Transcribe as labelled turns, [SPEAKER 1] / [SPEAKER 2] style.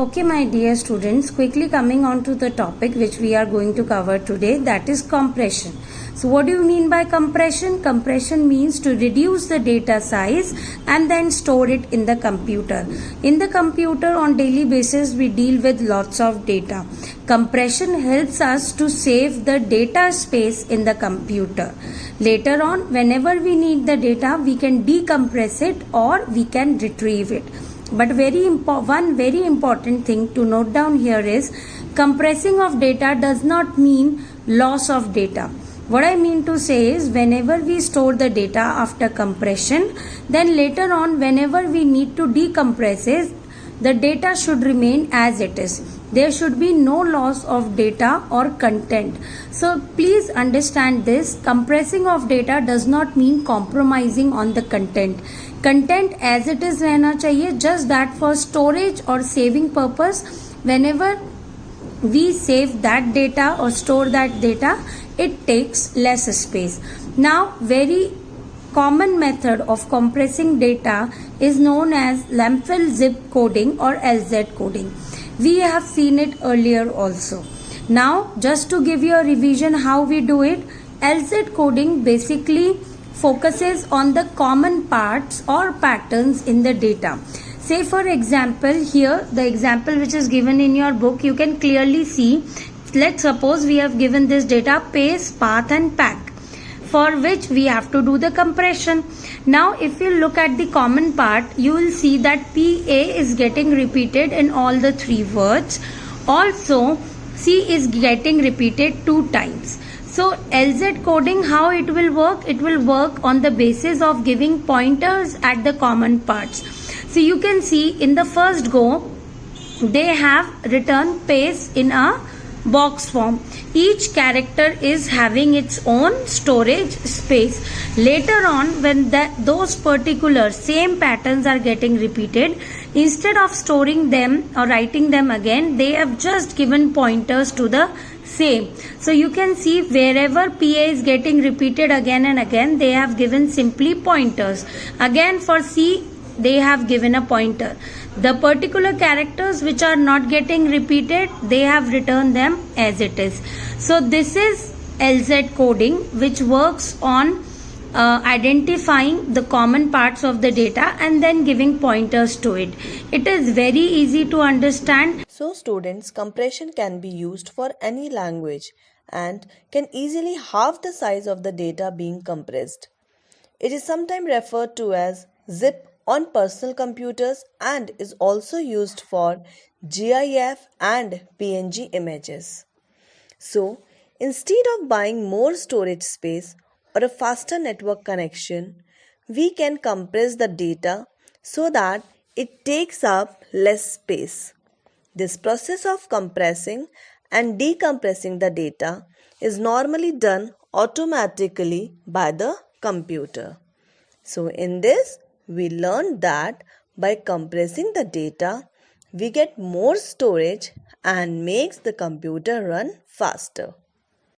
[SPEAKER 1] Okay, my dear students, quickly coming on to the topic which we are going to cover today, that is compression. So what do you mean by compression? Compression means to reduce the data size and then store it in the computer. In the computer on daily basis we deal with lots of data. Compression helps us to save the data space in the computer. Later on, whenever we need the data, we can decompress it or we can retrieve it. But one very important thing to note down here is compressing of data does not mean loss of data. What I mean to say is whenever we store the data after compression, then later on whenever we need to decompress it, the data should remain as it is. There should be no loss of data or content. So please understand this. Compressing of data does not mean compromising on the content. Content as it is रहना चाहिए, just that for storage or saving purpose, whenever we save that data or store that data, it takes less space. Now, very common method of compressing data is known as Lamphel zip coding or LZ coding. We have seen it earlier also. Now, just to give you a revision how we do it, LZ coding basically focuses on the common parts or patterns in the data. Say for example, here the example which is given in your book, you can clearly see, let's suppose we have given this data pace, path and pack, for which we have to do the compression. Now if you look at the common part, you will see that PA is getting repeated in all the three words. Also C is getting repeated 2 times. So LZ coding, how it will work? It will work on the basis of giving pointers at the common parts. So you can see in the first go, they have written pace in a box form. Each character is having its own storage space. Later on, when those particular same patterns are getting repeated, instead of storing them or writing them again, they have just given pointers to the same. So you can see wherever PA is getting repeated again and again, they have given simply pointers. Again for C, they have given a pointer. The particular characters which are not getting repeated, they have returned them as it is. So this is LZ coding, which works on identifying the common parts of the data and then giving pointers to it. It is very easy to understand.
[SPEAKER 2] So students, compression can be used for any language and can easily halve the size of the data being compressed. It is sometimes referred to as zip on personal computers and is also used for GIF and PNG images. So, instead of buying more storage space or a faster network connection, we can compress the data so that it takes up less space. This process of compressing and decompressing the data is normally done automatically by the computer. So, in this, we learned that by compressing the data, we get more storage and makes the computer run faster.